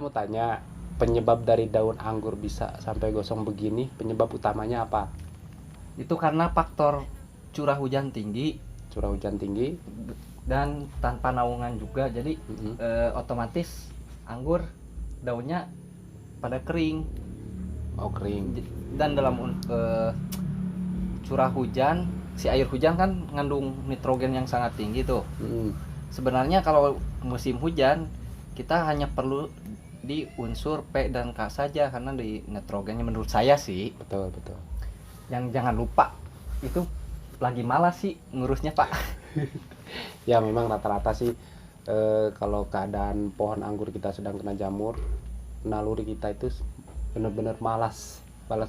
mau tanya, penyebab dari daun anggur bisa sampai gosong begini, penyebab utamanya apa? Itu karena faktor curah hujan tinggi Curah hujan tinggi. dan tanpa naungan juga, jadi otomatis anggur daunnya pada kering. Oh, kering. Dan dalam curah hujan, si air hujan kan ngandung nitrogen yang sangat tinggi tuh. Sebenarnya kalau musim hujan kita hanya perlu di unsur P dan K saja, karena di nitrogennya menurut saya sih. Betul, betul. Yang jangan lupa itu lagi malas sih ngurusnya, Pak. Ya memang rata-rata sih kalau keadaan pohon anggur kita sedang kena jamur, naluri kita itu benar-benar malas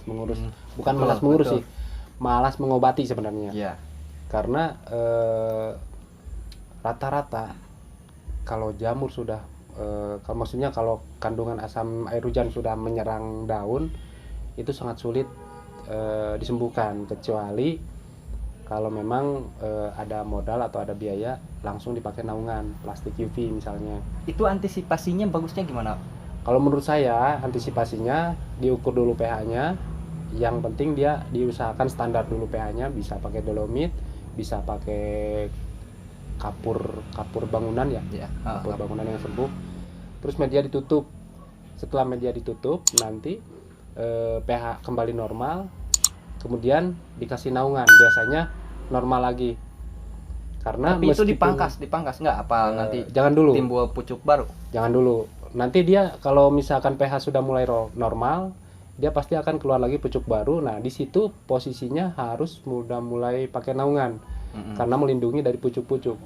mengurus. Bukan betul, malas mengurus betul. sih, malas mengobati sebenarnya. Iya. Karena rata-rata kalau jamur sudah maksudnya kalau kandungan asam air hujan sudah menyerang daun, itu sangat sulit disembuhkan, kecuali kalau memang ada modal atau ada biaya langsung dipakai naungan plastik UV misalnya. Itu antisipasinya bagusnya gimana? Kalau menurut saya antisipasinya diukur dulu pH-nya. Yang penting dia diusahakan standar dulu pH-nya, bisa pakai dolomit, bisa pakai kapur bangunan ya. Kapur bangunan yang sembuh. Terus media ditutup. Setelah media ditutup, nanti pH kembali normal. Kemudian dikasih naungan, biasanya normal lagi. Karena tapi itu dipangkas nggak? Apa nanti jangan dulu. Timbul pucuk baru? Jangan dulu. Nanti dia kalau misalkan pH sudah mulai normal, dia pasti akan keluar lagi pucuk baru. Nah, di situ posisinya harus mulai pakai naungan. Karena melindungi dari pucuk-pucuk.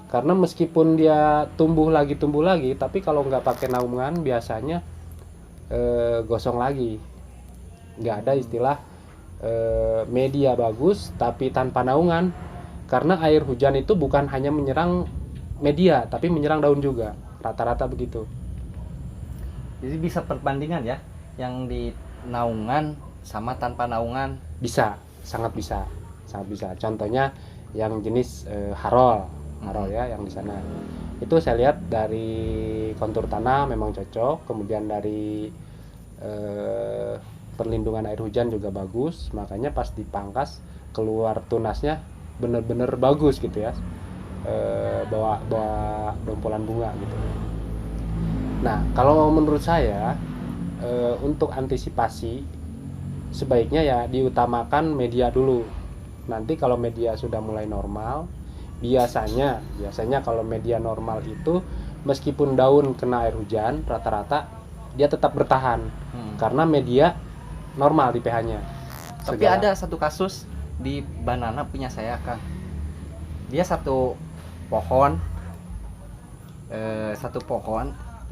Karena meskipun dia tumbuh lagi, tapi kalau nggak pakai naungan biasanya gosong lagi. Nggak ada istilah media bagus tapi tanpa naungan. Karena air hujan itu bukan hanya menyerang media, tapi menyerang daun juga. Rata-rata begitu. Jadi bisa perbandingan ya, yang di naungan sama tanpa naungan? Bisa, sangat bisa. Contohnya yang jenis harol ya, yang di sana. Itu saya lihat dari kontur tanah memang cocok, kemudian dari perlindungan air hujan juga bagus, makanya pas dipangkas keluar tunasnya bener-bener bagus gitu ya, bawa dompolan bunga gitu. Nah, kalau menurut saya untuk antisipasi sebaiknya ya diutamakan media dulu. Nanti kalau media sudah mulai normal, biasanya kalau media normal itu meskipun daun kena air hujan, rata-rata dia tetap bertahan karena media normal di pH-nya. Tapi ada satu kasus di banana punya saya, Kang. Dia satu pohon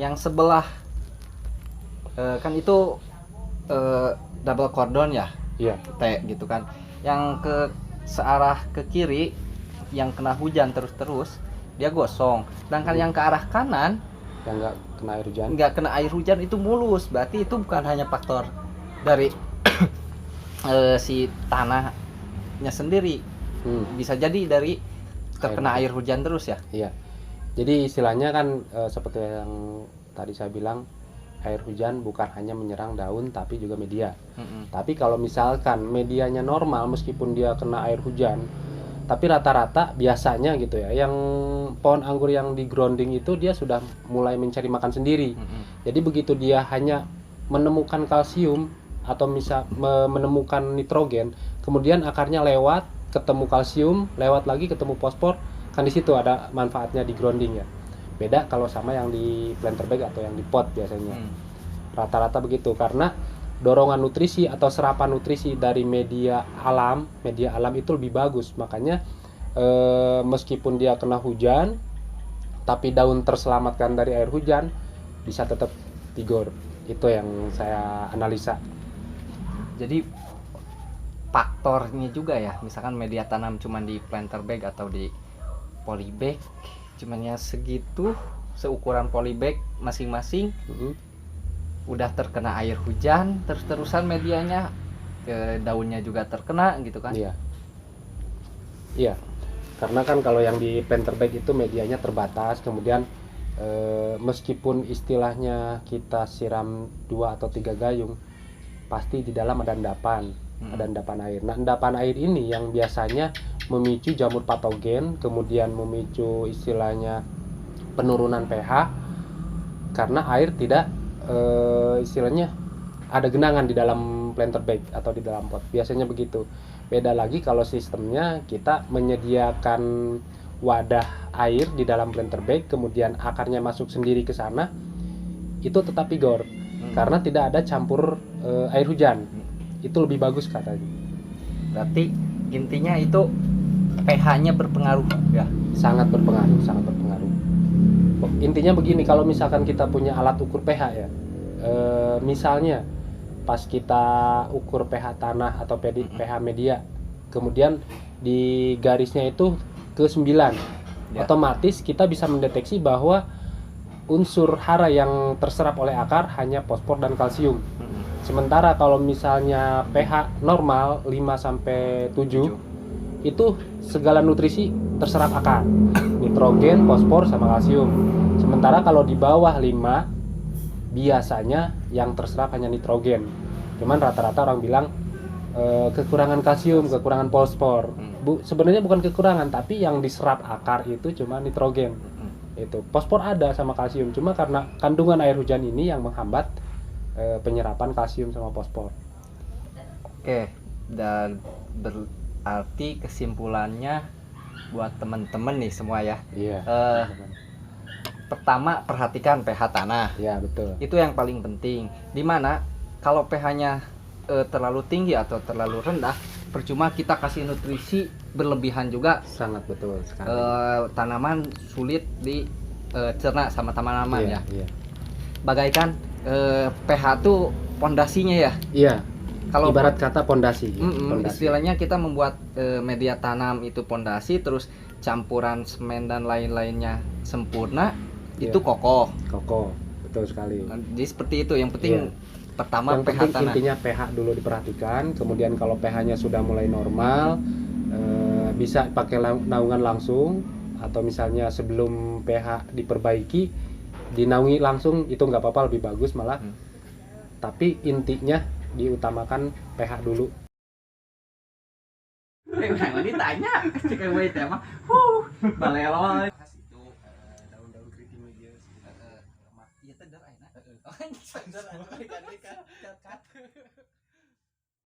yang sebelah kan itu double cordon ya, iya, T gitu kan, yang searah ke kiri yang kena hujan terus dia gosong, sedangkan yang ke arah kanan yang nggak kena air hujan itu mulus. Berarti itu bukan hanya faktor dari si tanahnya sendiri, bisa jadi dari terkena air hujan terus ya. Iya. Jadi istilahnya kan seperti yang tadi saya bilang, air hujan bukan hanya menyerang daun tapi juga media. Tapi kalau misalkan medianya normal meskipun dia kena air hujan, tapi rata-rata biasanya gitu ya, yang pohon anggur yang di grounding itu dia sudah mulai mencari makan sendiri. Jadi begitu dia hanya menemukan kalsium atau menemukan nitrogen, kemudian akarnya lewat ketemu kalsium, lewat lagi ketemu fosfor, kan di situ ada manfaatnya di grounding ya. Beda kalau sama yang di planter bag atau yang di pot biasanya. Rata-rata begitu, karena dorongan nutrisi atau serapan nutrisi dari media alam itu lebih bagus. Makanya meskipun dia kena hujan tapi daun terselamatkan dari air hujan, bisa tetap tigor. Itu yang saya analisa. Jadi faktornya juga ya, misalkan media tanam cuma di planter bag atau di polybag cuman ya segitu, seukuran polybag masing-masing, udah terkena air hujan terus-terusan medianya, daunnya juga terkena gitu kan. Iya, karena kan kalau yang di planter bag itu medianya terbatas, kemudian meskipun istilahnya kita siram 2 atau 3 gayung, pasti di dalam ada endapan, ada endapan air. Nah, endapan air ini yang biasanya memicu jamur patogen, kemudian memicu istilahnya penurunan pH karena air tidak istilahnya ada genangan di dalam planter bag atau di dalam pot. Biasanya begitu. Beda lagi kalau sistemnya kita menyediakan wadah air di dalam planter bag, kemudian akarnya masuk sendiri ke sana, itu tetap pigor karena tidak ada campur air hujan. Itu lebih bagus katanya. Berarti intinya itu pH-nya berpengaruh ya? Sangat berpengaruh, sangat berpengaruh. Intinya begini, kalau misalkan kita punya alat ukur pH ya, misalnya pas kita ukur pH tanah atau pH media, kemudian di garisnya itu ke 9, ya, otomatis kita bisa mendeteksi bahwa unsur hara yang terserap oleh akar hanya fosfor dan kalsium. Sementara kalau misalnya pH normal 5 sampai 7, itu segala nutrisi terserap akar, nitrogen, fosfor sama kalsium. Sementara kalau di bawah 5, biasanya yang terserap hanya nitrogen. Cuman rata-rata orang bilang kekurangan kalsium, kekurangan fosfor. Sebenarnya bukan kekurangan, tapi yang diserap akar itu cuma nitrogen. Itu fosfor ada sama kalsium, cuma karena kandungan air hujan ini yang menghambat penyerapan kalsium sama fosfor. Oke, dan berarti kesimpulannya buat teman-teman nih semua ya. Iya. Pertama, perhatikan pH tanah. Ya, betul. Itu yang paling penting. Dimana kalau pH-nya terlalu tinggi atau terlalu rendah, percuma kita kasih nutrisi berlebihan juga. Sangat betul sekali. Tanaman sulit dicerna sama tanaman, iya, ya. Iya. Bagaikan pH itu pondasinya ya. Iya. Kalau ibarat kata pondasi. Istilahnya kita membuat media tanam itu pondasi, terus campuran semen dan lain-lainnya sempurna, itu kokoh. Kokoh, betul sekali. Jadi seperti itu. Yang penting pertama yang pH penting tanah. Intinya pH dulu diperhatikan, kemudian kalau pH-nya sudah mulai normal, bisa pakai naungan langsung, atau misalnya sebelum pH diperbaiki dinaungi langsung, itu nggak apa-apa, lebih bagus malah. Tapi intinya diutamakan pH dulu. Ditanya cek gue tema balelo itu daun-daun keriting media iya tedar aina